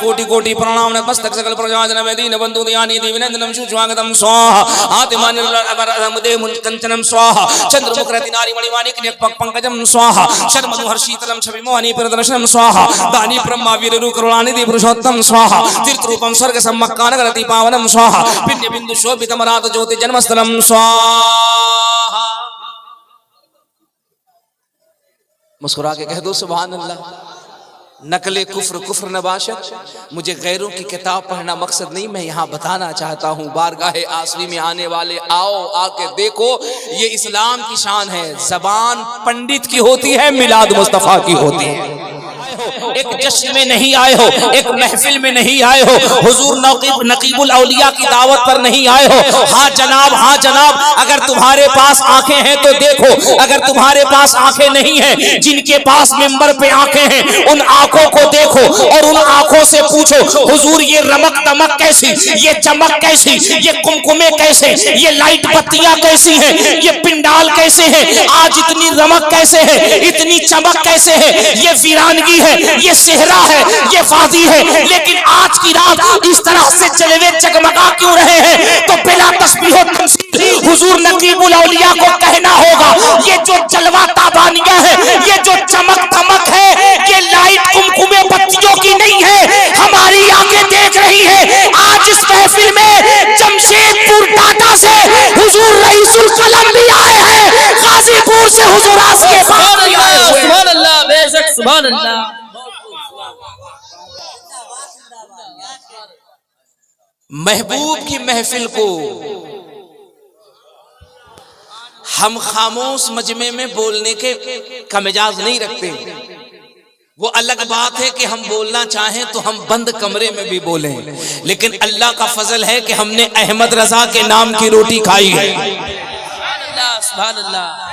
कोटि कोटि प्रणाम नतमस्तक सकल प्रजाजन वेदीन बंधु दयानि देविनंदनम सुस्वागतम स्वाहा आत्मान मुदे कंचनम स्वाहा चंद्रमुख रतिनारी मणिमाणिक नेक पंकजम स्वाहा शर्मनुहर शीतलम छवि मोहनी प्रदर्शनम स्वाहा दानी ब्रह्मा वीररु करुणानिधि पुरुषोत्तम स्वाहा तीर्थ रूपम स्वर्ग सम्मक्कान गति पावनम स्वाहा पिण्य बिंदु शोभितम रात ज्योति जन्मस्थलम स्वाहा। मुस्कुरा के कह दो सुभान अल्लाह। नकले कुफ्र कुफ्र नबाशत। मुझे गैरों की किताब पढ़ना मकसद नहीं, मैं यहाँ बताना चाहता हूँ बारगाहे आसवी में आने वाले आओ आके देखो, ये इस्लाम की शान है। जबान पंडित की होती है, मिलाद मुस्तफा की होती है। एक जश्न में नहीं आए हो, एक महफिल में नहीं आए हो, हुजूर नकीबुल औलिया की दावत पर नहीं आए हो। हाँ जनाब, हाँ जनाब, अगर तुम्हारे पास आंखें हैं तो देखो, अगर तुम्हारे पास आंखें नहीं हैं, जिनके पास मिंबर पे आंखें हैं उन आंखों को देखो और उन आंखों से पूछो हुजूर ये रमक दमक कैसी, ये चमक कैसी, ये कुमकुमे कैसे, ये लाइट बत्तियां कैसी हैं, ये पिंडाल कैसे हैं, आज इतनी रमक कैसे है, इतनी चमक कैसे है, ये वीरानगी है, ये सेहरा है, ये फादी है, लेकिन आज की रात इस तरह से जलवे जगमगा क्यों रहे हैं? तो बिला तस्बीह व तमसील हुजूर नकीबुल औलिया को कहना होगा ये जो जलवा ताबानिया है, ये जो चमक धमक है, ये लाइट कुमकुमे बत्तियों की नहीं है, हमारी आंखें देख रही है। आज इस महफिल में जमशेदपुर टाटा से हुजूर रईसुल कलम भी आए हैं, गाजीपुर से हुजूर आसिफ सुभान अल्लाह, बेशक सुभान अल्लाह। महबूब की महफिल को हम खामोश मजमे में बोलने के का मिजाज नहीं रखते। वो अलग बात है कि हम बोलना चाहें तो हम बंद कमरे में भी बोलें, लेकिन अल्लाह का फजल है कि हमने अहमद रजा के नाम की रोटी खाई है। सुभान अल्लाह।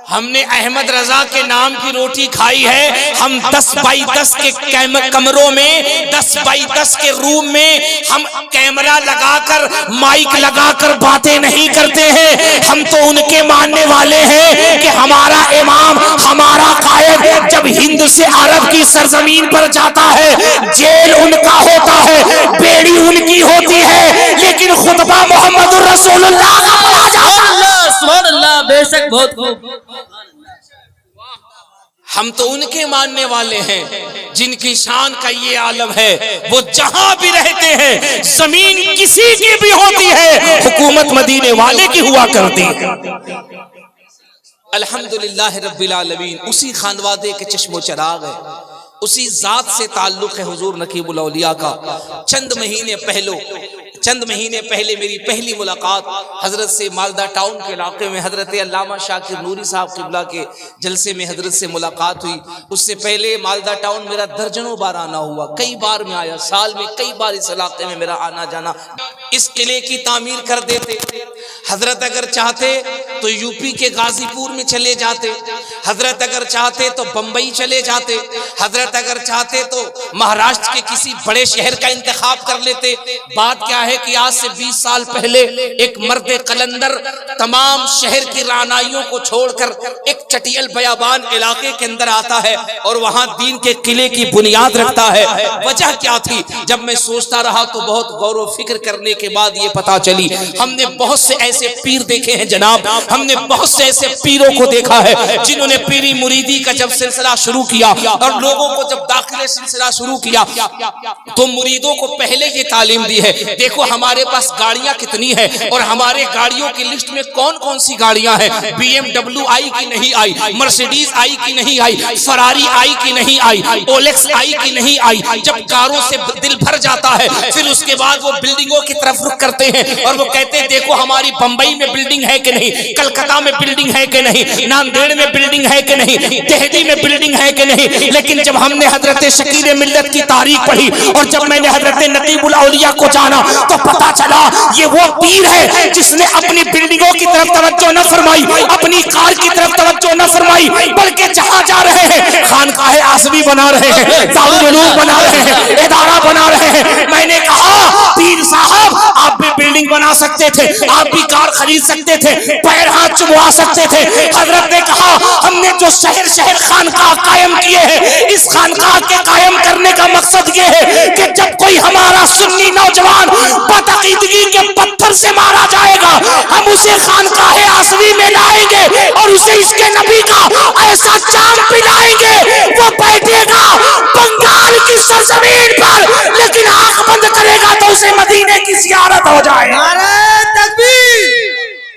हमने अहमद रजा के नाम की रोटी खाई है। हम 10 बाई 10 के कमरों में, 10 बाई 10 के रूम में हम कैमरा लगाकर, माइक लगाकर बातें नहीं करते हैं। हम तो उनके मानने वाले हैं कि हमारा इमाम, हमारा कायद जब हिंद से अरब की सरजमीन पर जाता है, जेल उनका होता है, बेड़ी उनकी होती है, लेकिन खुतबा मोहम्मद रसूलुल्लाह का पढ़ा जाता है। सुभान अल्लाह, बेशक बहुत खूब। हम तो उनके मानने वाले हैं जिनकी शान का ये आलम है, वो जहां भी रहते हैं, जमीन किसी की भी होती है, हुकूमत मदीने वाले की हुआ करती है। अल्हम्दुलिल्लाह रब्बिल आलमीन। उसी खानवादे के चश्मो चराग है, उसी जात से ताल्लुक है हुजूर नकीबुल औलिया का। चंद महीने पहले मेरी पहली मुलाकात हजरत से मालदा टाउन के इलाके में हजरत अल्लामा शाकिर नूरी साहब किबला के जलसे में हजरत से मुलाकात हुई। उससे पहले मालदा टाउन मेरा दर्जनों बार आना हुआ, कई बार मैं आया, साल में कई बार इस इलाके में मेरा आना जाना। इस किले की तामीर कर देते हजरत, अगर चाहते तो यूपी के गाजीपुर में चले जाते, हजरत अगर चाहते तो बंबई चले जाते, हजरत अगर चाहते तो महाराष्ट्र के किसी बड़े शहर का इंतखाब कर लेते। बात क्या है कि आज से 20 साल पहले एक मर्द कलंदर तमाम शहर की रानाइयों को छोड़कर एक चटियल बयाबान इलाके के अंदर आता है और वहां दीन के किले की बुनियाद रखता है। वजह क्या थी? जब मैं सोचता रहा तो बहुत गौर व फिक्र करने के बाद ये पता चली, हमने बहुत से ऐसे पीर देखे हैं जनाब, हमने बहुत से ऐसे पीरों को देखा है जिन्होंने पीरी मुरीदी का जब सिलसिला शुरू किया और लोगों को जब दाखिले सिलसिला शुरू किया तो मुरीदों को पहले ये तालीम दी है, देखो हमारे पास गाड़ियां कितनी है और हमारे गाड़ियों की लिस्ट में कौन कौन सी गाड़ियां हैं। BMW आई कि नहीं आई, मर्सिडीज आई कि नहीं आई, फरारी आई कि नहीं आई, ओलेक्स आई कि नहीं आई। जब कारों से दिल भर जाता है फिर उसके बाद वो बिल्डिंगों की तरफ रुख करते हैं और वो कहते हैं देखो हमारी बंबई में बिल्डिंग है कि नहीं, कलकत्ता में बिल्डिंग है कि नहीं, नांदेड़ में बिल्डिंग है कि नहीं, दिल्ली में बिल्डिंग है कि नहीं। लेकिन जब हमने हजरत शकीर मिल्लत की तारीख पढ़ी और जब मैंने हजरत नकीबुल औलिया को जाना तो पता चला ये वो पीर है जिसने अपनी बिल्डिंगों की तरफ तवज्जो न फरमाई, अपनी कार की तरफ तवज्जो न फरमाई, बल्कि जहां जा रहे हैं खानकाहे आसवी बना रहे हैं, दारुल उलूम बना रहे हैं, इदारा बना रहे हैं। मैंने कहा पीर साहब आप भी बिल्डिंग बना सकते थे, आप भी कार खरीद सकते थे, पैर हाथ चुमवा सकते थे। हजरत ने कहा हमने जो शहर शहर खानकाह कायम किए हैं, इस खानकाह के कायम करने का मकसद ये है कि जब कोई हमारा सुन्नी नौजवान बदअकीदगी के पत्थर से मारा जाएगा, हम उसे खानकाह आसवी में लाएंगे और उसे इसके नबी का ऐसा जाम पिलाएंगे, वो बैठेगा बंगाल की सरजमीन पर, लेकिन आंख बंद करेगा तो उसे मदीने की ज़ियारत हो जाए। नारे तकबीर,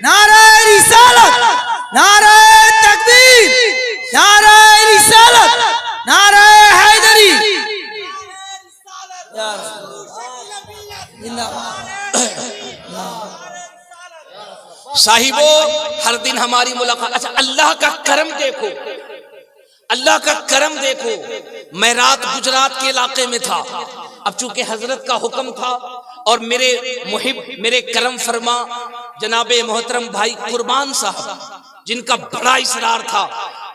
नारे रिसालत, नारे तकबीर, नारे रिसालत, नारे हैदरी। साहिबो हर दिन हमारी मुलाकात। अच्छा, अल्लाह का करम देखो, अल्लाह का करम देखो। मैं रात गुजरात के इलाके में था। अब चूंकि हजरत का हुक्म था और मेरे मुहिब, मेरे करम फरमा जनाबे मोहतरम भाई कुर्बान साहब, जिनका बड़ा इसरार था,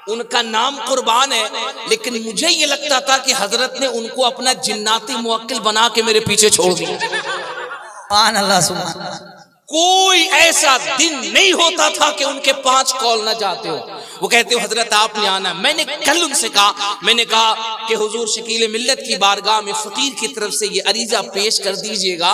उनका नाम कुर्बान है, लेकिन मुझे ये लगता था कि हजरत ने उनको अपना जिन्नाती मुवक्किल बना के मेरे पीछे छोड़ दिया। सुभान अल्लाह, सुभान अल्लाह। कोई ऐसा दिन नहीं होता था कि उनके 5 कॉल ना जाते हो। वो कहते हो हजरत आपने आना। मैंने कल उनसे कहा, मैंने कहा कि हुजूर शकील मिल्लत की बारगाह में फकीर की तरफ से ये अरीजा पेश कर दीजिएगा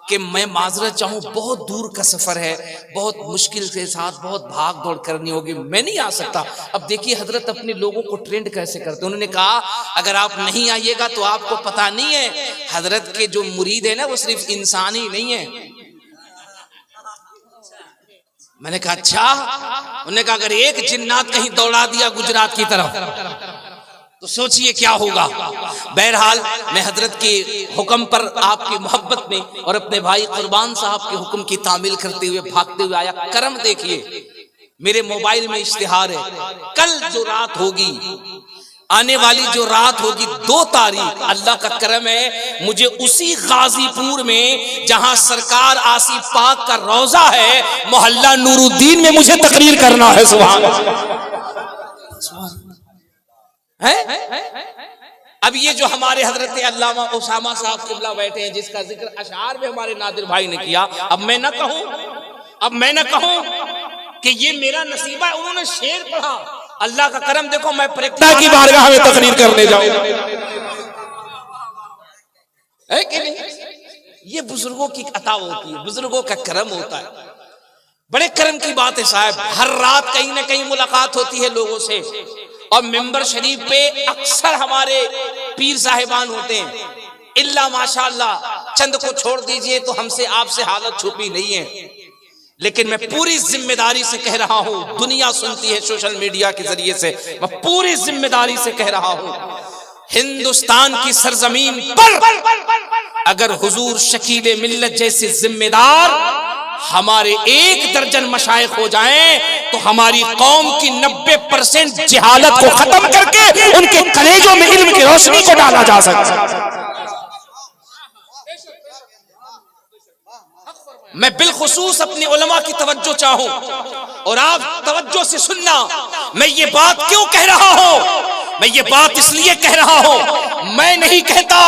कि मैं माजरत चाहूँ, बहुत दूर का सफर है, बहुत मुश्किल के साथ बहुत भाग दौड़ करनी होगी, मैं नहीं आ सकता। अब देखिए हजरत अपने लोगों को ट्रेंड कैसे करते। उन्होंने कहा अगर आप नहीं आइएगा तो आपको पता नहीं है, हजरत के जो मुरीद है ना वो सिर्फ इंसान ही नहीं है। मैंने कहा अच्छा। उन्होंने कहा अगर एक जिन्नात कहीं दौड़ा दिया गुजरात की तरफ तो सोचिए क्या होगा। बहरहाल मैं हजरत के हुक्म पर, आपकी मोहब्बत में और अपने भाई कुर्बान साहब के हुक्म की तामील करते हुए भागते हुए आया। करम देखिए, मेरे मोबाइल में इश्तिहार है, कल जो रात होगी, आने वाली जो रात होगी 2 तारीख, अल्लाह का करम है, मुझे उसी गाजीपुर में जहां सरकार आसिफ पाक का रोजा है, मोहल्ला नूरुद्दीन में मुझे तकरीर करना है। सुभान है। अब ये जो हमारे हजरत अल्लामा उसामा साहब किबला बैठे हैं, जिसका जिक्र अशआर में हमारे नादिर भाई ने किया, अब मैं न कहूं कि ये मेरा नसीबा है। उन्होंने शेर पढ़ा, अल्लाह का करम देखो, मैं प्रैक्टिस की बारगाह में तकरीर करने जाऊं है कि नहीं। ये बुजुर्गों की अता होती है, बुजुर्गों का करम होता है। बड़े करम की बात है साहब। हर रात कहीं ना कहीं मुलाकात होती है लोगों से, और मिंबर शरीफ पे अक्सर हमारे पीर साहिबान होते हैं। इल्ला माशाअल्लाह चंद को छोड़ दीजिए तो हमसे आपसे हालत छुपी नहीं है। लेकिन मैं पूरी जिम्मेदारी से कह रहा हूं, दुनिया सुनती है सोशल मीडिया के जरिए से, मैं पूरी जिम्मेदारी से कह रहा हूं, हिंदुस्तान की सरजमीन पर अगर हुजूर शकील मिल्लत जैसे जिम्मेदार हमारे 1 दर्जन मशाइख हो जाएं तो हमारी कौम की 90% जहालत को खत्म करके उनके कलेजों में इल्म की रोशनी को डाला जा सकता है। मैं बिलखुसूस अपनी उलमा की तवज्जो चाहूं और आप तवज्जो से सुनना। मैं ये बात क्यों कह रहा हूं? मैं ये बात इसलिए कह रहा हूं, मैं नहीं कहता,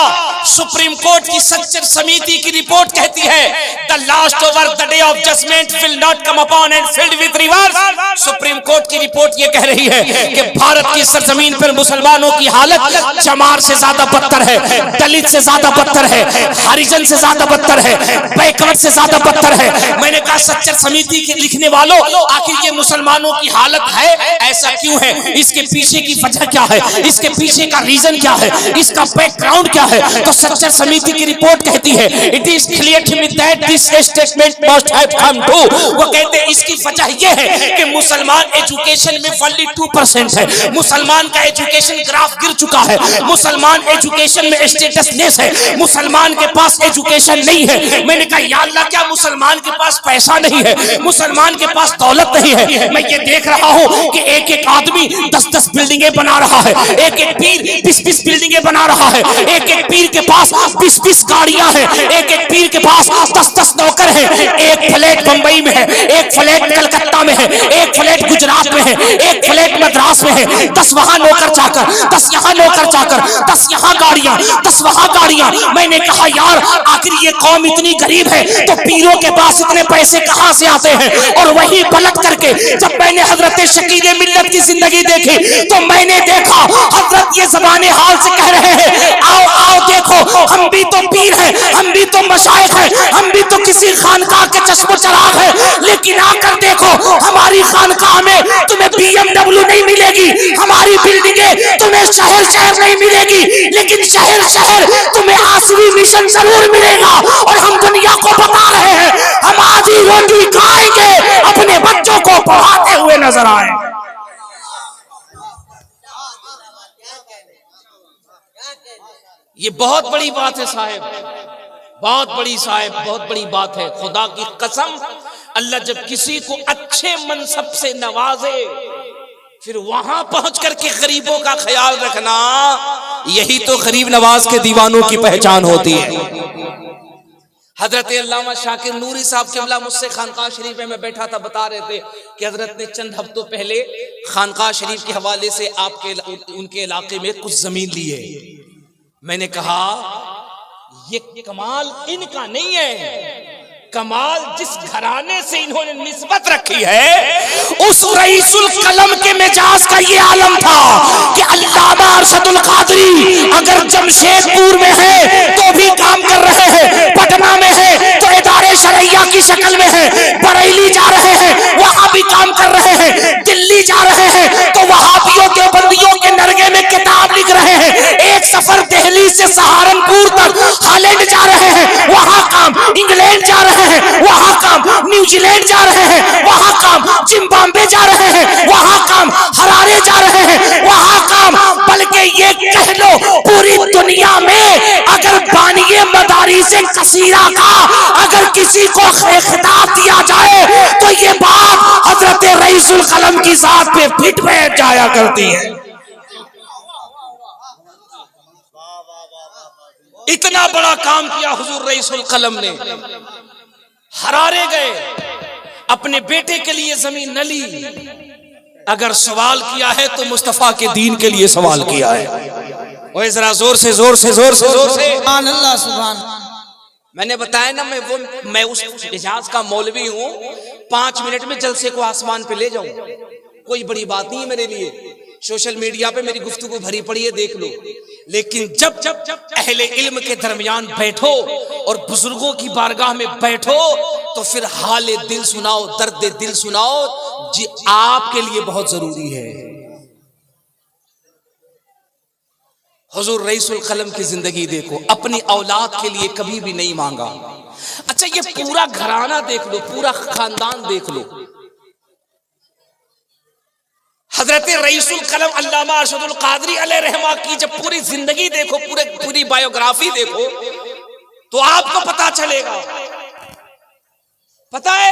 सुप्रीम कोर्ट की सच्चर समिति की रिपोर्ट कहती है the last over the day of judgement will not come upon and filled with rivers. Supreme court की रिपोर्ट ये कह रही है कि भारत की सरजमीन पर मुसलमानों की हालत चमार से ज्यादा बदतर है, दलित से ज्यादा बदतर है, हरिजन से ज्यादा बदतर है, बैकवर्ड से ज्यादा बदतर है। मैंने कहा सच्चर समिति के लिखने वालों, आखिर ये मुसलमानों की हालत है, ऐसा क्यों है? इसके पीछे की वजह क्या है? इसके पीछे का रीजन क्या है? इसका बैकग्राउंड क्या है? तो सच्चर समिति की रिपोर्ट कहती है it is clear to me that this statement must have come to. वो कहते हैं इसकी वजह यह है कि मुसलमान एजुकेशन में ओनली 2% है। मुसलमान का एजुकेशन ग्राफ गिर चुका है। मुसलमान एजुकेशन में स्टेटसलेस है। मुसलमान के पास एजुकेशन नहीं है। मैंने कहा या अल्लाह, क्या मुसलमान के पास पैसा नहीं है? मुसलमान के पास दौलत नहीं है? मैं ये देख रहा हूं कि एक एक आदमी 10-10 बिल्डिंगें बना रहा है, एक एक पीर 20-20 बिल्डिंगें बना रहा है, एक एक पीर के पास 20-20 गाड़ियां हैं, एक एक पीर के पास 10-10 नौकर हैं। एक फ्लैट बंबई में है, एक फ्लैट कलकत्ता में है, एक फ्लैट गुजरात में है, एक फ्लैट मद्रास में है। 10 वहां नौकर चाकर, 10 यहाँ नौकर चाकर, 10 यहाँ गाड़ियां, 10 वहां गाड़ियां। मैंने कहा यार आखिर ये कौम इतनी गरीब है तो पीरों के पास इतने पैसे कहां से आते हैं। और वही पलट करके जब मैंने हजरत शकील मिल्लत की जिंदगी देखी तो मैंने देखा हजरत ये ज़बाने हाल से कह रहे हैं आओ आओ देखो हम भी तो पीर हैं, हम भी तो मशाइख हैं, हम भी तो किसी खानकाह के चश्मो चराग हैं, लेकिन आकर देखो हमारी खानकाह में तुम्हें BMW नहीं मिलेगी, हमारी बिल्डिंगें तुम्हें शहर शहर नहीं मिलेगी, लेकिन शहर शहर तुम्हें आसवी मिशन जरूर मिलेगा। और हम दुनिया को बता रहे हैं हम आधी रोटी खाएंगे, अपने बच्चों को पढ़ाते हुए नजर आए। ये बहुत बड़ी बात है साहब, बहुत बड़ी साहब, बहुत बड़ी बात है। खुदा की कसम अल्लाह जब किसी को अच्छे मनसब से नवाजे फिर वहां पहुंच करके गरीबों का ख्याल रखना, यही तो गरीब नवाज के दीवानों की पहचान होती है। हजरत अल्लामा शाकिर नूरी साहब क़िबला मुझसे खानकाह शरीफ में मैं बैठा था, बता रहे थे कि हजरत ने चंद हफ्तों पहले खानकाह शरीफ के हवाले से आपके उनके इलाके में कुछ जमीन ली है। मैंने कहा ये कमाल इनका नहीं है, कमाल जिस घराने से इन्होंने निस्बत रखी है उस रईसुल कलम के मिजाज का ये आलम था कि अल्लामा अरशदुल कादरी अगर जमशेदपुर में है तो भी काम कर रहे हैं, पटना में है तो इदारे शरैया की शक्ल में है, बरेली जा रहे हैं वहां भी काम कर रहे हैं, दिल्ली जा रहे हैं तो वहाबियों देवबंदियों के नरगे में किताब लिख रहे हैं, एक सफर दिल्ली से सहारनपुर तक हॉलैंड जा रहे हैं वहां काम, इंग्लैंड जा रहे हैं वहां काम, न्यूजीलैंड जा रहे हैं वहां काम, जिम्बाब्वे जा रहे हैं वहां काम, हरारे जा रहे हैं वहां काम। बल्कि ये कह लो पूरी दुनिया में अगर बानिए मदारिस कसीरा का अगर किसी को खिताब दिया जाए तो ये बात हजरत रईसुल कलम की जात पे फिट बैठ जाया करती है। इतना बड़ा काम किया हुजूर रईसुल कलम ने। हरारे गए, अपने बेटे के लिए जमीन न ली, अगर सवाल किया है तो मुस्तफा के दीन के लिए सवाल किया है। और जरा जोर से जोर से जोर से जोर से सुभान अल्लाह सुभान। मैंने बताया ना मैं उस इजाज का मौलवी हूं, 5 मिनट में जलसे को आसमान पे ले जाऊं, कोई बड़ी बात नहीं है मेरे लिए। सोशल मीडिया पे मेरी गुफ्तगू भरी पड़ी है, देख लो। लेकिन जब जब जब अहले इल्म के दरमियान बैठो और बुजुर्गों की बारगाह में बैठो तो फिर हाले दिल सुनाओ, दर्द दिल सुनाओ, जी आपके लिए बहुत जरूरी है। हुजूर रईसुल कलम की जिंदगी देखो, अपनी औलाद के लिए कभी भी नहीं मांगा। अच्छा ये पूरा घराना देख लो, पूरा खानदान देख लो। हजरत रईसुल कलम अल्लामा अरशदुल कादरी अलैहि रहमा की जब पूरी जिंदगी देखो, पूरी बायोग्राफी देखो तो आपको पता चलेगा। पता है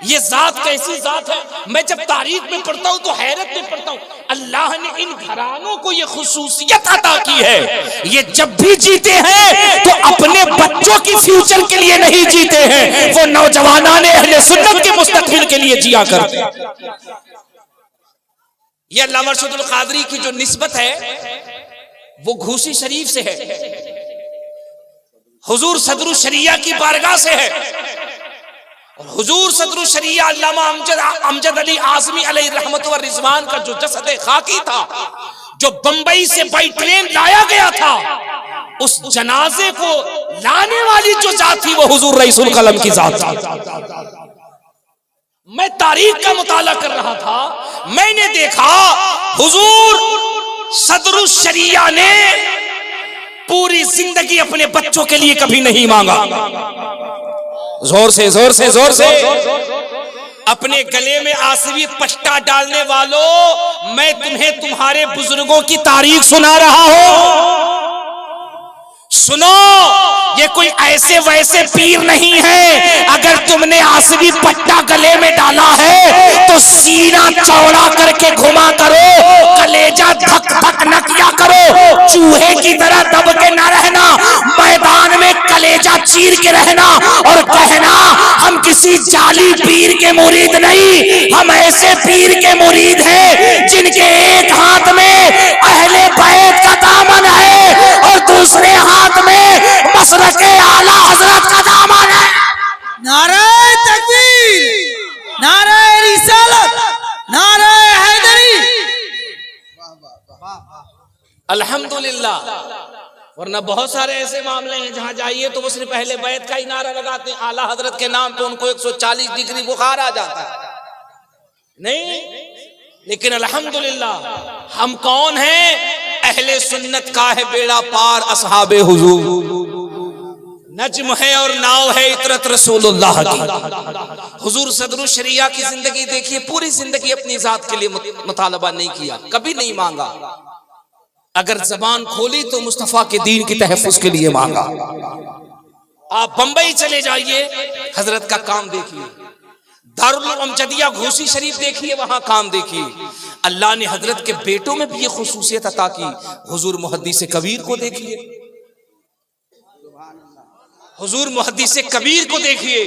ये जात कैसी जात है। मैं जब तारीख में पढ़ता हूं तो हैरत में पढ़ता हूं, अल्लाह ने इन घरानों को ये खुसूसियत अता की है, ये जब भी जीते हैं तो अपने बच्चों की फ्यूचर के लिए नहीं जीते हैं, वो नौजवानाने अहले सुन्नत के मुस्तकबिल के लिए जिया करते हैं। ये अल्लामा अरशदुल कादरी की जो निस्बत है वो घूसी शरीफ से है, हुजूर सदरुल शरिया की बारगाह से है। और हुजूर सदरुल शरिया अल्लामा अमजद अली आज़मी अलैहि रहमत व रिज़वान का जो जसद खाकी था, जो बंबई से बाई ट्रेन लाया गया था, उस जनाजे को लाने वाली जो जात थी वो हुजूर रईसुल कलम की जात थी। मैं तारीख का मुताला कर रहा था, मैंने देखा हुजूर सदरुल शरिया ने पूरी जिंदगी अपने बच्चों के लिए कभी नहीं मांगा। जोर से जोर से जोर से अपने गले में आसवी पट्टा डालने वालों, मैं तुम्हें तुम्हारे बुजुर्गों की तारीख सुना रहा हूं। सुनो, ये कोई ऐसे वैसे पीर नहीं है। अगर तुमने आसवी पट्टा गले में डाला है तो सीना चौड़ा करके घुमा करो, कलेजा धक धक न किया करो, चूहे की तरह दब के न रहना, मैदान में कलेजा चीर के रहना और कहना हम किसी जाली पीर के मुरीद नहीं, हम ऐसे पीर के मुरीद हैं जिनके एक हाथ में अहले बैत का दामन है और दूसरे हाथ में मसरके आला हजरत का दामन है। नारे तकबीर, नारे रिसालत, नारे हैदरी। अल्हम्दुलिल्लाह। वरना बहुत सारे ऐसे मामले हैं जहां जाइए तो वो सिर्फ अहले बैत का ही नारा लगाते हैं, आला हजरत के नाम पे उनको 140 डिग्री बुखार आ जाता है। नहीं, लेकिन अल्हम्दुलिल्लाह हम कौन हैं? अहले सुन्नत का है बेड़ा पार, असहाबे हुजूर। नज्म है और नाव है इतरत रसूलुल्लाह की। हुजूर सदरुल शरिया की जिंदगी देखिए, पूरी जिंदगी अपनी जात के लिए मुतालबा नहीं किया, कभी नहीं मांगा। अगर जबान खोली तो मुस्तफा के दीन की तहफ्फुज के लिए मांगा। आप बंबई चले जाइए, हजरत का काम देखिए। दारुल अमजदिया घोसी शरीफ देखिए, वहां काम देखिए। अल्लाह ने हजरत के बेटों में भी ये खुसूसियत अता की। हुजूर मुहद्दिस कबीर को देखिए, हुजूर मुहद्दिस कबीर को देखिए।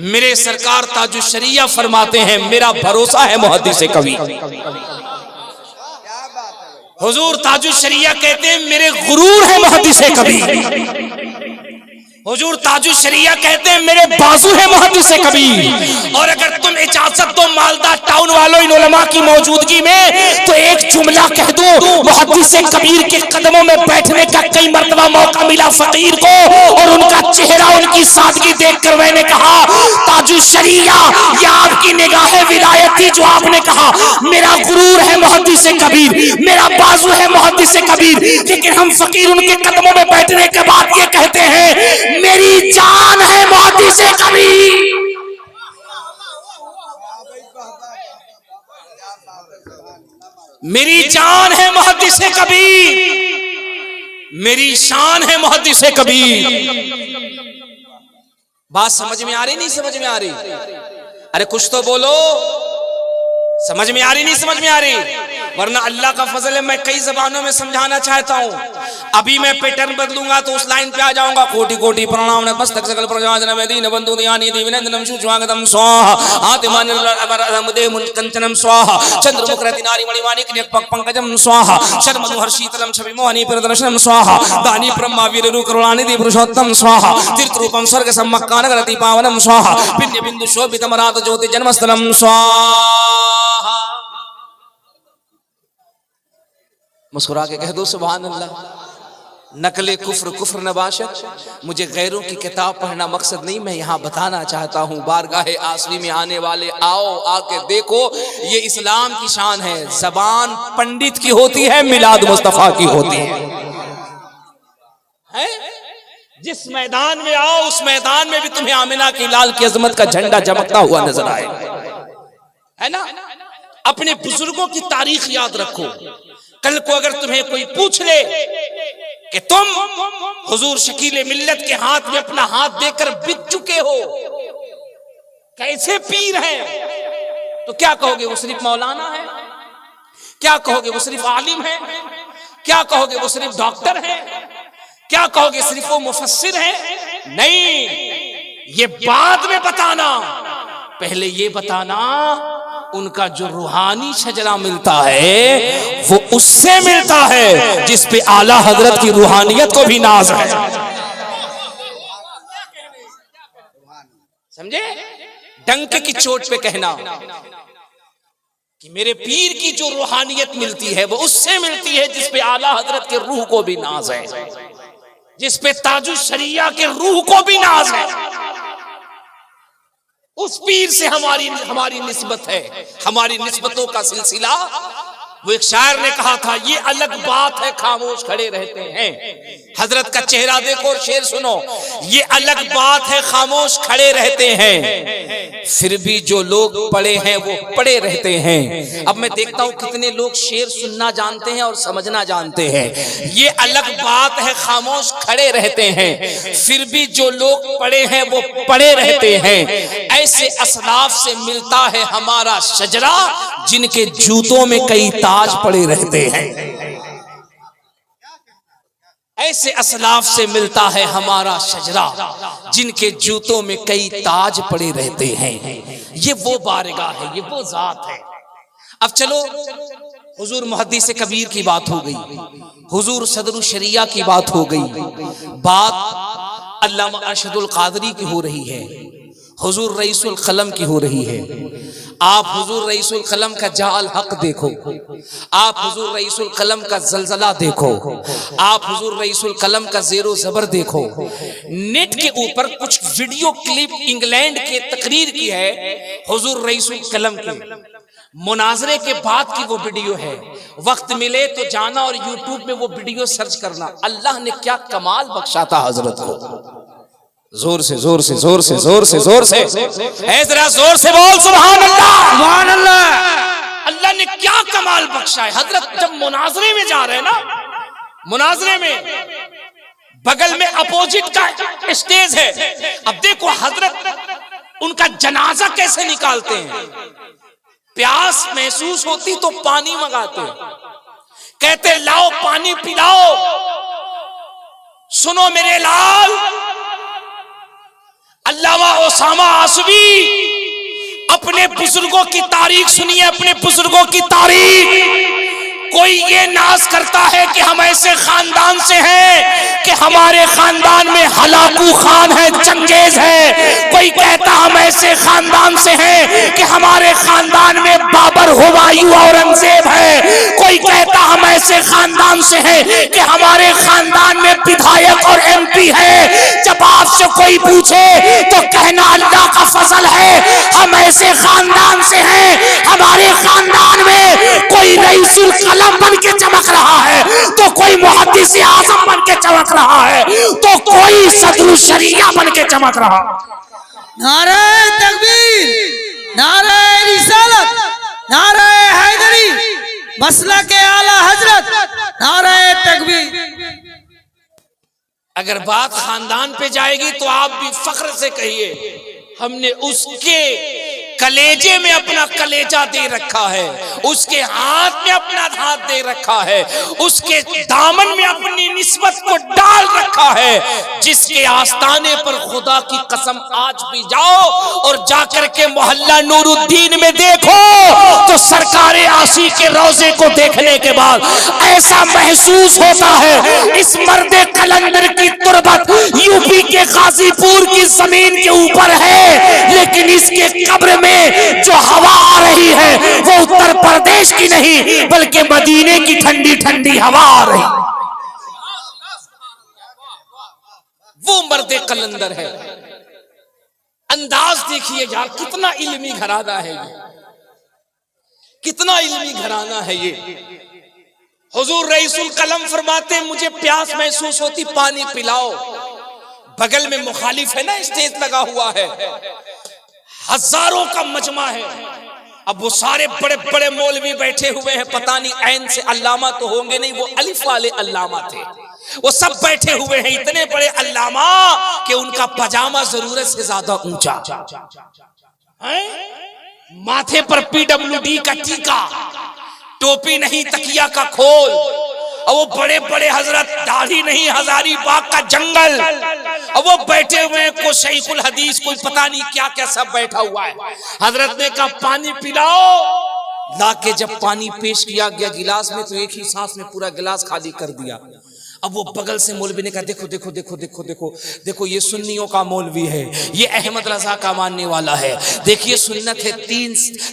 मेरे सरकार ताजुश शरिया फरमाते हैं, मेरा भरोसा है मुहद्दिस कबीर। हुजूर ताजुश शरिया कहते हैं, मेरे गुरूर है मुहद्दिस कबीर। हुजूर ताजुश शरिया कहते हैं, मेरे बाजू है मुहद्दिस कबीर। और अगर तुम इजाजत दो मालदा टाउन वालों इन उलमा की मौजूदगी में, तो एक जुमला कह दूं, मुहद्दिस कबीर के कदमों में बैठने का कई मर्तबा मौका मिला फकीर को, और उनका चेहरा, उनकी सादगी देखकर मैंने कहा, ताजुश शरिया ये आपकी निगाह विलायत थी जो आपने कहा मेरा गुरूर है मुहद्दिस कबीर, मेरा बाजू है मुहद्दिस कबीर। लेकिन हम फकीर उनके कदमों में बैठने के बाद ये कहते हैं, मेरी जान है मुहद्दिस कबीर। मेरी जान है मुहद्दिस कबीर, मेरी शान है मुहद्दिस कबीर। बात समझ में आ रही नहीं समझ में आ रही? अरे कुछ तो बोलो, समझ में आ रही नहीं समझ में आ रही? वरना अल्लाह का फजल है, मैं कई जबानों में समझाना चाहता हूँ। अभी मैं पैटर्न बदलूंगा तो उस लाइन पे आ जाऊंगा। कोटि कोटि प्रणाम नतमस्तक सकल प्रजाजन दीन बंधु दयानि दिविनंदनम शुभागतम स्वाहा आतिमान अमदे मुनकंचनम स्वाहा चंद्रमुखरति नारी मणिमाणिक निपक पंकजम स्वाहा शर्मनुहर शीतलम छवि मोहनी प्रदर्शनम स्वाहा दानी ब्रह्मा वीररु करुणानिधि पुरुषोत्तम स्वाहा तीर्थरूपम स्वर्ग सम्मक्कानगरति पावनम स्वाहा पिण्य बिंदु शोभितम रात ज्योति जन्मस्थलम स्वाहा। मुस्कुरा के कह दो सुभान अल्लाह। नकले कुफ्र कुफ्र नबाशत। मुझे गैरों की किताब पढ़ना मकसद नहीं, मैं यहाँ बताना चाहता हूँ, बारगाहे आसवी में आने वाले आओ, आके देखो, ये इस्लाम की शान है। जबान पंडित की होती है, मिलाद मुस्तफा की होती है? जिस मैदान में आओ उस मैदान में भी तुम्हें आमिना की लाल की अजमत का झंडा चमकता हुआ नजर आए, है ना? अपने बुजुर्गों की तारीख याद रखो। कल को अगर तुम्हें कोई पूछ ले कि तुम हुजूर शकील मिल्लत के हाथ में अपना हाथ देकर बिक चुके हो, कैसे पीर हैं, तो क्या कहोगे? वो सिर्फ मौलाना है? क्या कहोगे? वो सिर्फ आलिम है? क्या कहोगे? वो सिर्फ डॉक्टर है? क्या कहोगे? सिर्फ वो मुफस्सिर है? नहीं, ये बाद में बताना, पहले ये बताना उनका जो रूहानी शजरा मिलता है वो उससे मिलता है जिस पे आला हजरत की रूहानियत को भी नाज है। समझे? डंके की चोट पे कहना कि मेरे पीर की जो रूहानियत मिलती है वो उससे मिलती है जिस पे आला हजरत के रूह को भी नाज है, जिस पे ताजुश शरिया के रूह को भी नाज है। उस पीर से हमारी निस्बत है। हमारी निस्बतों का सिलसिला वो एक शायर ने कहा था, ये अलग बात है खामोश खड़े रहते हैं। हजरत का चेहरा देखो और शेर सुनो। ये अलग बात है खामोश खड़े रहते हैं, फिर भी जो लोग पड़े हैं वो पड़े रहते हैं। अब मैं देखता हूं कितने लोग शेर सुनना जानते हैं और समझना जानते हैं। ये अलग बात है खामोश खड़े रहते हैं, फिर भी जो लोग पड़े हैं वो पड़े रहते हैं। ऐसे असलाफ से मिलता है हमारा शजरा, जिनके जूतों में कई ताज पड़े रहते हैं। ऐसे असलाफ से मिलता है हमारा शजरा, जिनके जूतों में कई ताज पड़े रहते हैं। ये वो बारगाह है, ये वो जात है। अब चलो, हुजूर मुहद्दिस कबीर की बात हो गई, हुजूर सदरुल शरिया की बात हो गई, बात अल्लामा अरशदुल कादरी की हो रही है, हुजूर रईसुल कलम की हो रही है। आप हुजूर रईसुल कलम का जाल हक देखो, आप हुजूर रईसुल कलम का जलजला देखो, आप हुजूर रईसुल कलम का ज़ेरो ज़बर देखो। नेट के ऊपर कुछ वीडियो क्लिप इंग्लैंड के तकरीर की है हुजूर रईसुल कलम की, मुनाजरे के बाद की वो वीडियो है। वक्त मिले तो जाना और यूट्यूब में वो वीडियो सर्च करना। अल्लाह ने क्या कमाल बख्शा था हजरत को। जोर से जोर से जोर से जोर से जोर से जरा जोर से बोल सुभान अल्लाह, सुभान अल्लाह। अल्लाह ने क्या कमाल बख्शा है। हजरत जब मुनाजरे में जा रहे हैं ना, मुनाजरे में बगल में अपोजिट का स्टेज है। अब देखो हजरत उनका जनाजा कैसे निकालते हैं। प्यास महसूस होती तो पानी मंगाते, कहते लाओ पानी पिलाओ। सुनो मेरे लाल, अल्लामा ओसामा आसवी, अपने बुजुर्गों की तारीख सुनिए, अपने बुजुर्गों की तारीख। कोई ये नाज करता है कि हम ऐसे खानदान से हैं कि हमारे खानदान में हलाकू खान है, चंगेज है। कोई कहता हम ऐसे खानदान से हैं कि हमारे खानदान में बाबर, हुमायूं, औरंगजेब है। कोई कहता हम ऐसे खानदान से हैं कि हमारे खानदान में विधायक और एमपी है। जब आपसे कोई पूछे तो कहना अल्लाह का फजल है, हम ऐसे खानदान से हैं, हमारे खानदान में कोई रईसुल कलम बन के चमक रहा है, तो कोई मुहद्दिस आज़म बन के चमक रहा है, तो कोई सदरुल शरिया बन के चमक रहा। नारे तकबीर, नारे रिसालत, नारे हैदरी, मसलक आला हजरत, नारे तकबीर। अगर बात खानदान पे जाएगी तो आप भी फख्र से कहिए, हमने उसके कलेजे में अपना कलेजा दे रखा है, उसके हाथ में अपना हाथ दे रखा है, उसके दामन में अपनी निस्बत को डाल रखा है। जिसके आस्ताने पर खुदा की कसम आज भी जाओ और जाकर के मोहल्ला नूरुद्दीन में देखो तो सरकारे आशी के रोजे को देखने के बाद ऐसा महसूस होता है इस मर्दे कलंदर की तुरबत यूपी के गाजीपुर की जमीन के ऊपर है, लेकिन इसके कब्र में जो हवा आ रही है वो उत्तर प्रदेश की नहीं बल्कि मदीने की ठंडी ठंडी हवा आ रही। वो मर्दे कलंदर है। अंदाज देखिए यार, कितना इल्मी घराना है ये, कितना इल्मी घराना है ये। हुजूर रईसुल कलम फरमाते मुझे प्यास महसूस होती, पानी पिलाओ। बगल में मुखालिफ है ना, स्टेज लगा हुआ है, हजारों का मजमा है। अब वो सारे बड़े बड़े मौलवी बैठे हुए हैं, पता नहीं ऐन से अल्लामा तो होंगे नहीं, वो अलिफ वाले अल्लामा थे। वो सब बैठे हुए हैं, इतने बड़े अल्लामा कि उनका पजामा जरूरत से ज्यादा ऊंचा, माथे पर PWD का टीका, टोपी नहीं तकिया का खोल, और वो बड़े बड़े हजरत, दाढ़ी नहीं हजारीबाग का जंगल, और वो बैठे हुए हैं, कोई शैखुल हदीस, कोई पता नहीं क्या क्या सब बैठा हुआ है। हजरत ने कहा पानी पिलाओ। लाके जब पानी पेश किया गया गिलास में तो एक ही सांस में पूरा गिलास खाली कर दिया। अब वो बगल से मौलवी ने कहा देखो देखो देखो देखो देखो देखो ये सुन्नियों का मौलवी है, ये अहमद रजा का मानने वाला है। देखिए सुन्नत है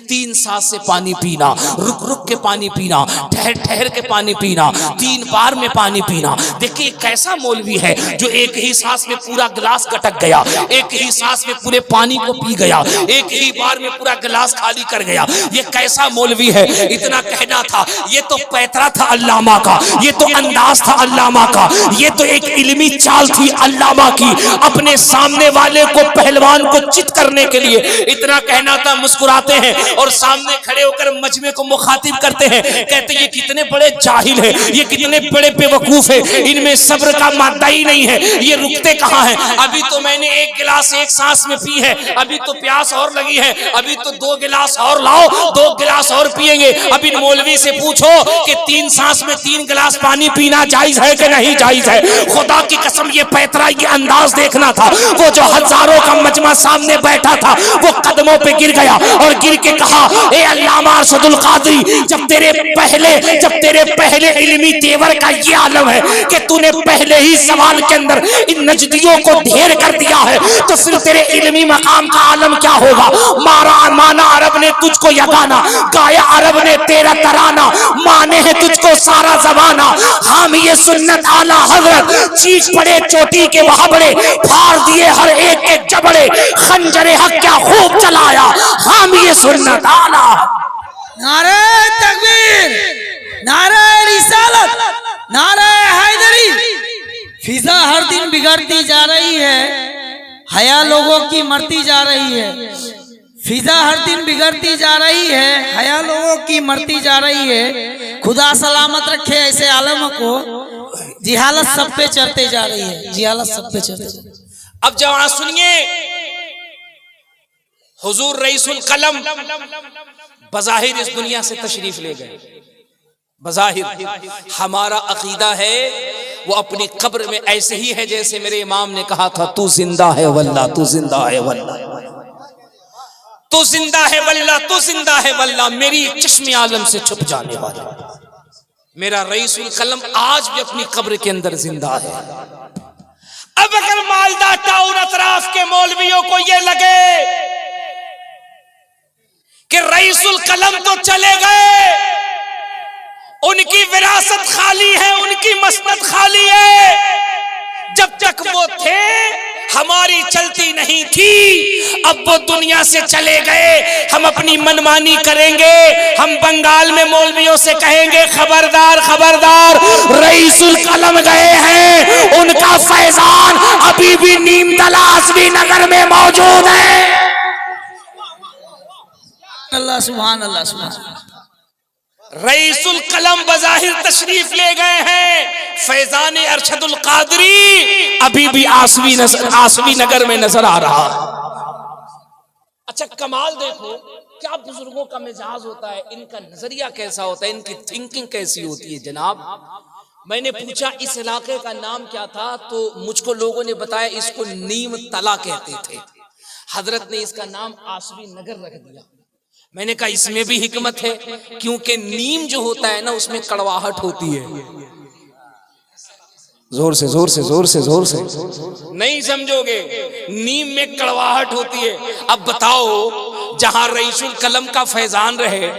तीन सांस से पानी पीना, रुक रुक के पानी पीना, ठहर ठहर के पानी पीना, 3 बार में पानी पीना। देखिए कैसा मौलवी है जो एक ही सांस में पूरा गिलास गटक गया, एक ही सांस में पूरे पानी को पी गया, एक ही बार में पूरा गिलास खाली कर गया। ये कैसा मौलवी है। इतना कहना था, ये तो पैतरा था अल्लामा का, ये तो अंदाज था अल्लामा का, ये तो एक इल्मी चाल थी अल्लामा की, अपने सामने वाले को पहलवान को चित करने के लिए। इतना कहना था, मुस्कुराते हैं और सामने खड़े होकर मजमे को मुखातिब करते हैं, कहते ये कितने बड़े जाहिल है, ये कितने बड़े बेवकूफ है, इनमें सब्र का मादा ही नहीं है, ये रुकते कहाँ हैं। अभी तो मैंने एक गिलास एक सांस में पी है, अभी तो प्यास और लगी है, अभी तो 2 गिलास और लाओ, 2 गिलास और पिएंगे। अभी मौलवी से पूछो कि 3 सांस में 3 गिलास पानी पीना जायज है कि नहीं जायज है। खुदा की कसम ये पैतरा, ये अंदाज देखना था। वो जो हजारों का मजमा सामने बैठा था वो कदमों पे गिर गया और गिर के कहा, ए अल्लामा अरशदुल कादरी, जब तेरे पहले इल्मी तेवर का ये आलम है कि तूने पहले ही सवाल के अंदर इन नजदियों को ढेर कर दिया है, तो फिर तेरे इल्मी मकाम का आलम क्या होगा। माना अरब ने तुझको यगाना, गाया अरब ने तेरा तराना, माने है तुझको सारा जमाना। हम ये सुन्नत आला हजरत चीज पड़े चोटी के वहाबड़े, फाड़ दिए हर एक के जबड़े, खंजरे हक क्या खूब चलाया। हम ये सुन्नत आला। नारे तकबीर, नारे रिसालत, नारे हैदरी। फिजा हर दिन बिगड़ती जा रही है, हया लोगों की मरती जा रही है। फिजा हर दिन बिगड़ती जा रही है, हया लोगों की मरती जा रही है। खुदा सलामत रखे ऐसे आलम को। जिहालत सब पे चढ़ते जा रही है, जिहालत सब पे चढ़ते। अब जवान सुनिए, हुजूर रईसुल कलम बज़ाहिर इस दुनिया से तशरीफ ले गए। बज़ाहिर हमारा अकीदा है वो अपनी कब्र में ऐसे ही है जैसे मेरे इमाम ने कहा था, तू जिंदा है वल्लाह, तू जिंदा है वल्लाह, तू जिंदा है वल्लाह, तू जिंदा है वल्लाह, मेरी चश्मे आलम से छुप जाने वाला मेरा रईसुल कलम आज भी अपनी कब्र के अंदर जिंदा है। अब अगर मालदा टाउन अतराफ के मौलवियों को यह लगे कि रईसुल कलम तो चले गए, उनकी विरासत खाली है, उनकी मसनद खाली है, जब तक वो थे हमारी चलती नहीं थी, अब वो दुनिया से चले गए, हम अपनी मनमानी करेंगे। हम बंगाल में मौलवियों से कहेंगे खबरदार खबरदार, रईसुल कलम गए हैं, उनका फैजान अभी भी नीमतला आसवी नगर में मौजूद है। अल्लाह सुभान अल्लाह सुभान। रईसुल कलम बज़ाहिर तशरीफ ले गए हैं, फैजान अरशदुल कादरी अभी भी आसवी नगर में नजर आ रहा। अच्छा कमाल देखो, क्या बुजुर्गों का मिजाज होता है, इनका नजरिया कैसा होता है, इनकी थिंकिंग कैसी होती है। जनाब मैंने पूछा इस इलाके का नाम क्या था, तो मुझको लोगों ने बताया इसको नीम तला कहते थे। हजरत ने इसका नाम आसवी नगर रख दिया। मैंने कहा इसमें भी हिकमत है, क्योंकि नीम जो होता है ना उसमें कड़वाहट होती है। जोर से जोर से जोर से जोर से नहीं समझोगे, नीम में कड़वाहट होती है। अब बताओ, जहां रईसुल कलम का फैजान रहे,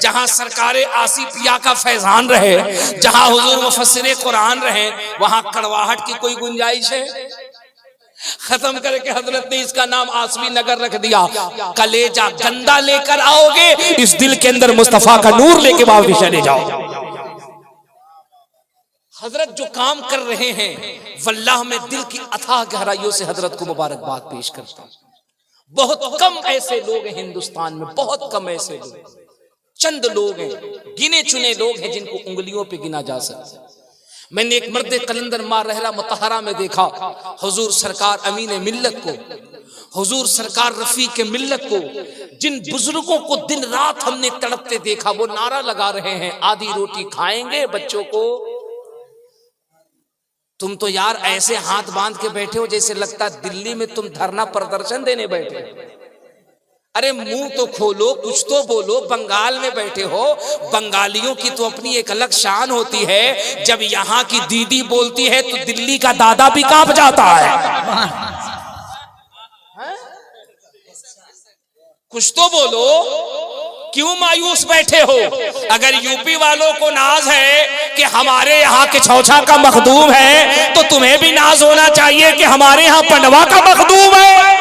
जहां सरकारे आसिफिया का फैजान रहे, जहां हुजूर मुफस्सिरे कुरान रहे, वहां कड़वाहट की कोई गुंजाइश है? खत्म करके हजरत ने इसका नाम आसवी नगर रख दिया। कलेजा गंदा लेकर आओगे, इस दिल के अंदर मुस्तफा का नूर लेके वापस चले जाओ। हजरत जो काम कर रहे हैं, वल्लाह में दिल की अथाह गहराइयों से हजरत को मुबारकबाद पेश करता हूं। बहुत कम ऐसे लोग हैं हिंदुस्तान में, बहुत कम ऐसे लोग, चंद लोग हैं, गिने चुने लोग हैं जिनको उंगलियों पे गिना जा सकता है। मैंने एक मर्द कलंदर माँ रहरा मुतहरा में देखा, हुजूर सरकार अमीन मिल्लत को, हुजूर सरकार रफीक मिल्लत को, जिन बुजुर्गों को दिन रात हमने तड़पते देखा, वो नारा लगा रहे हैं आधी रोटी खाएंगे बच्चों को। तुम तो यार ऐसे हाथ बांध के बैठे हो जैसे लगता है दिल्ली में तुम धरना प्रदर्शन देने बैठे। अरे मुंह तो खोलो, कुछ तो बोलो। बंगाल में बैठे हो, बंगालियों की तो अपनी एक अलग शान होती है। जब यहाँ की दीदी बोलती है तो दिल्ली का दादा भी कांप जाता है। कुछ तो बोलो, क्यों मायूस बैठे हो? अगर यूपी वालों को नाज है कि हमारे यहाँ के छौछा का मखदूम है, तो तुम्हें भी नाज होना चाहिए कि हमारे यहाँ पंडवा का मखदूम है।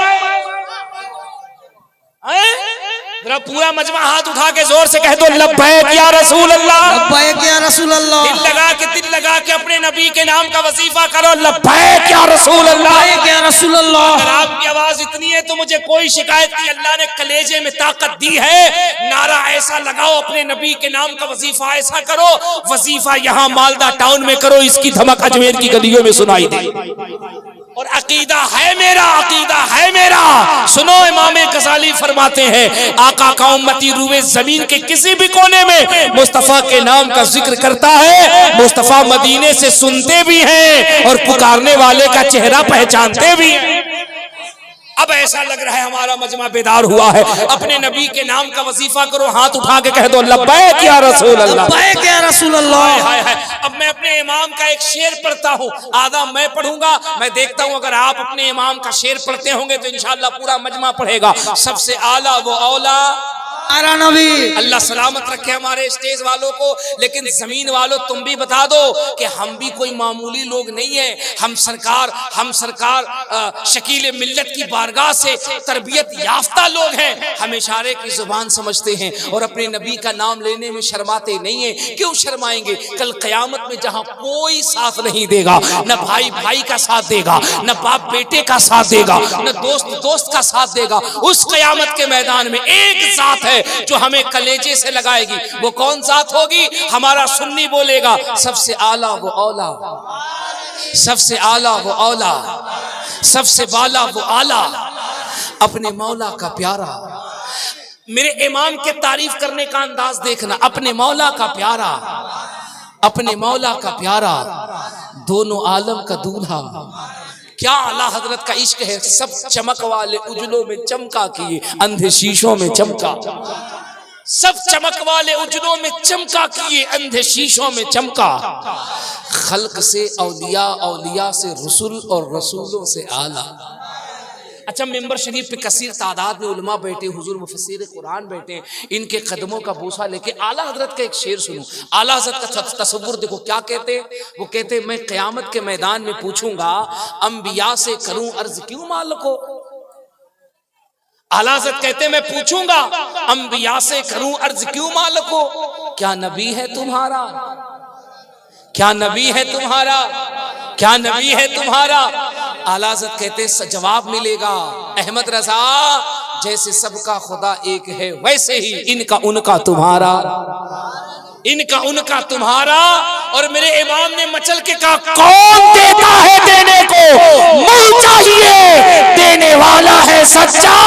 जरा पूरा मजमा हाथ उठा के जोर से कह दो, लब्बैक या रसूल अल्लाह, लब्बैक या रसूल अल्लाह। दिल लगा के अपने नबी के नाम का वजीफा करो, लब्बैक या रसूल अल्लाह, लब्बैक या रसूल अल्लाह। अगर आपकी आवाज इतनी है तो मुझे कोई शिकायत नहीं। अल्लाह ने कलेजे में ताकत दी है, नारा ऐसा लगाओ, अपने नबी के नाम का वजीफा ऐसा करो। वजीफा यहाँ मालदा टाउन में करो, इसकी धमक अजमेर की गलियों में सुनाई दे। और अकीदा है मेरा, अकीदा है मेरा। सुनो, इमाम गजाली फरमाते हैं, आका का उम्मती रूए जमीन के किसी भी कोने में मुस्तफा के नाम का जिक्र करता है, मुस्तफा मदीने से सुनते भी हैं और पुकारने वाले का चेहरा पहचानते भी हैं। अब ऐसा लग रहा है हमारा मजमा बेदार हुआ है। अपने नबी के नाम का वजीफा करो, हाथ उठा के कह दो, लब्बैक या रसूल अल्लाह, लब्बैक या रसूल अल्लाह। हाय हाय। अब मैं अपने इमाम का एक शेर पढ़ता हूँ, आधा मैं पढ़ूंगा। मैं देखता हूँ अगर आप अपने इमाम का शेर पढ़ते होंगे तो इंशाअल्लाह पूरा मजमा पढ़ेगा। सबसे आला वो औला नबी। अल्लाह सलामत रखे हमारे स्टेज वालों को। लेकिन जमीन वालों, तुम भी बता दो कि हम भी कोई मामूली लोग नहीं है। हम सरकार शकील मिल्लत की बारगाह से तरबियत याफ्ता लोग हैं। हम इशारे की जुबान समझते हैं और अपने नबी का नाम लेने में शर्माते नहीं है। क्यों शर्माएंगे? कल कयामत में जहां कोई साथ नहीं देगा, न भाई भाई का साथ देगा, न बाप बेटे का साथ देगा, न दोस्त दोस्त का साथ देगा, उस कयामत के मैदान में एक साथ है जो हमें कलेजे से लगाएगी। वो कौन साथ होगी? हमारा सुन्नी बोलेगा, सबसे आला वो औला, सबसे आला वो औला, सबसे बाला वो आला, अपने मौला का प्यारा। मेरे इमाम के तारीफ करने का अंदाज देखना, अपने मौला का प्यारा, अपने मौला का प्यारा, दोनों आलम का दूल्हा। क्या आला हजरत का इश्क है। सब चमक वाले उजलों में चमका किए, अंधे शीशों में चमका। सब चमक वाले उजलों में चमका किए, अंधे शीशों में चमका। खल्क से औलिया, औलिया से रसूल और रसूलों से आला। अच्छा, मिंबर शरीफ पे कसीर तादाद में उलमा बैठे, हुजूर मुफस्सिर कुरान बैठे, इनके कदमों का बोसा लेके आला हजरत का एक शेर सुनो। आला हजरत का तसव्वुर देखो क्या कहते। वो कहते, मैं क़यामत के मैदान में पूछूंगा, अंबिया से करूं अर्ज क्यों मालिको। आला हजरत कहते, मैं पूछूंगा अंबिया से करूं अर्ज क्यों मालिको। क्या नबी है तुम्हारा, क्या नबी है तुम्हारा, क्या नबी है तुम्हारा। आला हज़रत कहते जवाब मिलेगा, अहमद रज़ा, जैसे सबका खुदा एक है वैसे ही इनका उनका तुम्हारा, इनका उनका तुम्हारा। और मेरे इमाम ने मचल के कहा, कौन देता है देने को, मुंह चाहिए देने वाला है सच्चा।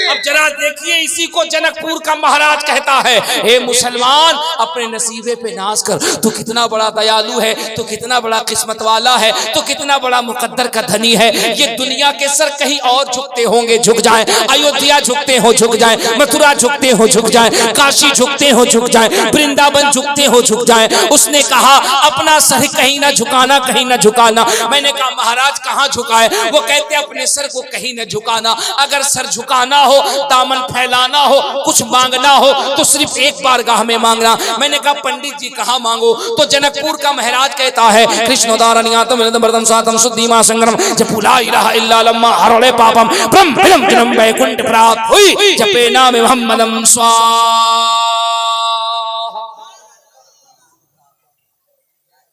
अब जरा देखिए, इसी को जनकपुर का महाराज कहता है, हे मुसलमान अपने नसीबे पे नाज कर, तू कितना बड़ा दयालु है, तू कितना बड़ा किस्मत वाला है, तू कितना बड़ा मुकद्दर का धनी है। ये दुनिया के सर कहीं और झुकते होंगे, झुक जाएं। अयोध्या झुकते हो झुक जाएं, मथुरा झुकते हो झुक जाएं, काशी झुकते हो झुक जाएं, वृंदावन झुकते हो झुक जाएं। उसने कहा अपना सर कहीं ना झुकाना, कहीं ना झुकाना। मैंने कहा महाराज कहाँ झुकाए? वो कहते अपने सर को कहीं ना झुकाना। अगर सर झुकाना हो, दामन फैलाना हो, कुछ मांगना हो तो सिर्फ एक बार गाह में मांगना। मैंने कहा पंडित जी कहाँ मांगो? तो जनकपुर का महाराज कहता है, कृष्णोदारण्यातम मृदम सातम शुद्धिमा संग्रम जपुला इलाहा इल्ला लम्मा हरले पापम ब्रह्म विलम जन्म वैकुंठ प्राप्त हुई जपे नाम मुहम्मदम स्वाहा।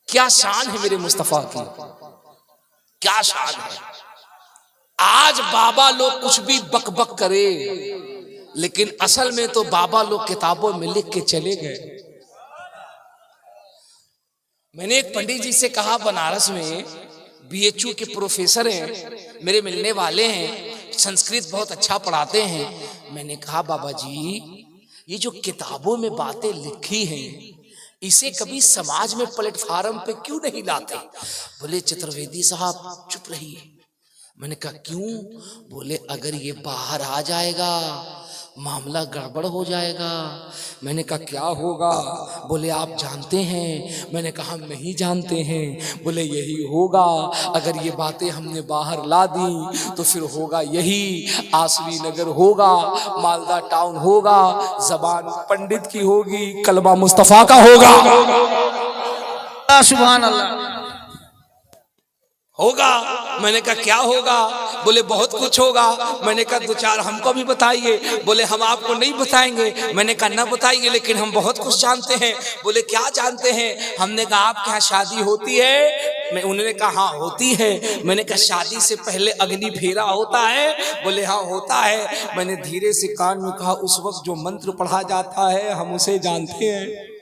क्या शान है मेरे मुस्तफा की, क्या शान है। आज बाबा लोग कुछ भी बकबक करे, लेकिन असल में तो बाबा लोग किताबों में लिख के चले गए। मैंने एक पंडित जी से कहा, बनारस में बीएचयू के प्रोफेसर हैं, मेरे मिलने वाले हैं, संस्कृत बहुत अच्छा पढ़ाते हैं। मैंने कहा बाबा जी, ये जो किताबों में बातें लिखी हैं, इसे कभी समाज में प्लेटफार्म पे क्यों नहीं लाते? बोले चतुर्वेदी साहब चुप रहिए, मैंने कहा क्यों? बोले अगर ये बाहर आ जाएगा मामला गड़बड़ हो जाएगा। मैंने कहा क्या होगा? बोले आप जानते हैं। मैंने कहा हम नहीं जानते हैं। बोले यही होगा, अगर ये बातें हमने बाहर ला दी तो फिर होगा यही, आसवी नगर होगा, मालदा टाउन होगा, जबान पंडित की होगी, कलमा मुस्तफा का होगा। सुभान अल्लाह। होगा। मैंने कहा क्या होगा? बोले बहुत कुछ होगा। मैंने कहा दो चार हमको भी बताइए। बोले हम आपको नहीं बताएंगे। मैंने कहा ना बताइए, लेकिन हम बहुत कुछ जानते हैं। बोले क्या जानते हैं? हमने कहा आपके यहाँ शादी होती है? उन्होंने कहा हाँ होती है। मैंने कहा शादी से पहले अग्नि फेरा होता है? बोले हाँ होता है। मैंने धीरे से कान में कहा उस वक्त जो मंत्र पढ़ा जाता है हम उसे जानते हैं?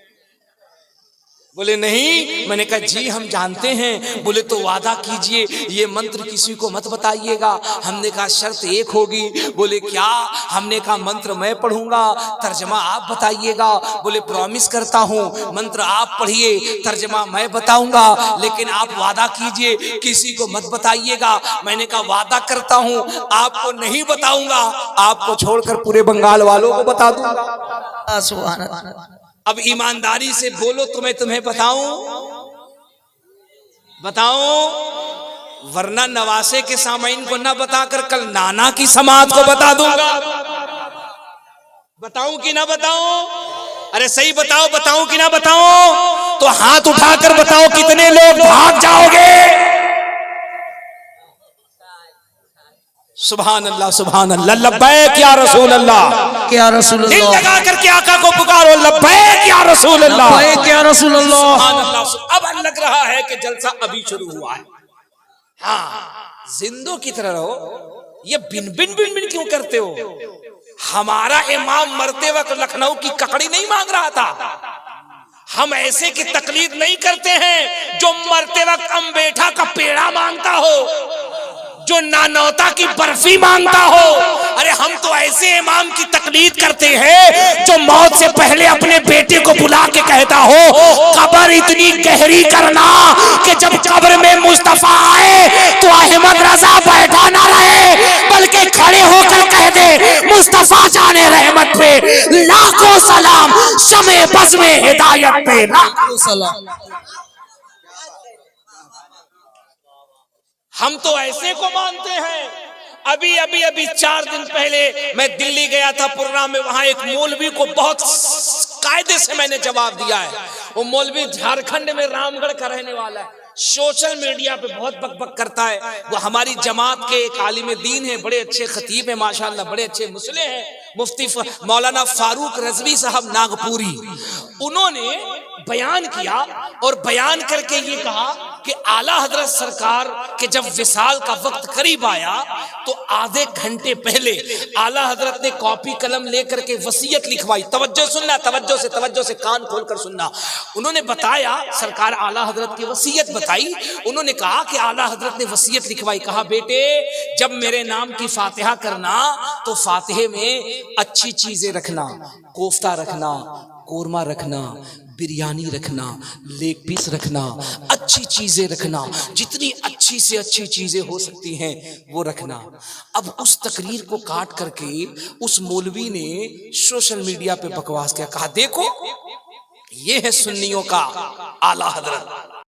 बोले नहीं। मैंने कहा जी हम जानते हैं। बोले तो वादा कीजिए ये मंत्र किसी को मत बताइएगा। हमने कहा शर्त एक होगी। बोले क्या? हमने कहा मंत्र मैं पढ़ूंगा, तर्जमा आप बताइएगा। बोले प्रॉमिस करता हूँ, मंत्र आप पढ़िए, तर्जमा मैं बताऊंगा, लेकिन आप वादा कीजिए किसी को मत बताइएगा। मैंने कहा वादा करता हूँ आपको नहीं बताऊंगा, आपको छोड़कर पूरे बंगाल वालों को बता दूंगा। सुभान अल्लाह। अब ईमानदारी से बोलो तो मैं तुम्हें बताऊं, वरना नवासे के सामाइन को ना बताकर कल नाना की समाज को बता दूंगा। बताऊं कि ना बताऊं? अरे सही बताओ, बताऊं कि ना बताऊं? तो हाथ उठाकर बताओ कितने लोग भाग जाओगे? सुभान अल्लाह, सुभान अल्लाह। लब्बैक या रसूल अल्लाह, क्या रसूल दिल अल्लाह, लगा करके आका को पुकारो, लब्बैक या रसूल अल्लाह, लब्बैक या रसूल अल्लाह। सुभान अल्लाह। अब लग रहा है कि जलसा अभी शुरू हुआ है। हाँ, जिंदों की तरह रहो। ये बिन बिन बिन बिन क्यों करते हो? हमारा इमाम मरते वक्त लखनऊ की ककड़ी नहीं मांग रहा था। हम ऐसे की तकलीफ नहीं करते हैं जो मरते वक्त अम्बेठा का पेड़ा मांगता हो, जो नानौता की बर्फी मांगता हो। अरे हम तो ऐसे इमाम की तकलीद करते हैं जो मौत से पहले अपने बेटे को बुला के कहता हो कब्र इतनी गहरी करना कि जब कब्र में मुस्तफा आए तो अहमद रजा बैठा ना रहे, बल्कि खड़े होकर कह दे मुस्तफा जाने रहमत पे लाखों सलाम, शमे बज़ में हिदायत पे लाखों सलाम। हम तो ऐसे को मानते हैं। अभी 4 दिन पहले मैं दिल्ली गया था प्रोग्राम में, वहां एक मौलवी को बहुत कायदे से मैंने जवाब दिया है। वो मौलवी झारखंड में रामगढ़ का रहने वाला है, सोशल मीडिया पे बहुत बकबक करता है। वो हमारी जमात के एक आलिम दीन है, बड़े अच्छे खतीब है माशाल्लाह, बड़े अच्छे मुसले हैं, मुफ्ती मौलाना फारूक रजवी साहब नागपुरी। उन्होंने बयान किया और बयान करके ये कहा कि आला हजरत सरकार के जब विसाल का वक्त करीब आया तो आधे घंटे पहले आला हजरत ने कॉपी कलम लेकर के वसीयत लिखवाई। तवज्जो सुनना, तवज्जो से कान खोलकर सुनना। उन्होंने बताया, सरकार आला हजरत की वसीयत बताई। उन्होंने कहा कि आला हजरत ने वसीयत लिखवाई, कहा बेटे जब मेरे नाम की फातिहा करना तो फातिहे में अच्छी चीजें रखना, कोफ्ता रखना, कोरमा रखना, बिरयानी रखना, लेग पीस रखना, अच्छी चीजें रखना, जितनी अच्छी से अच्छी चीजें हो सकती हैं वो रखना। अब उस तकरीर को काट करके उस मौलवी ने सोशल मीडिया पे बकवास किया, कहा देखो ये है सुन्नियों का आला हजरत,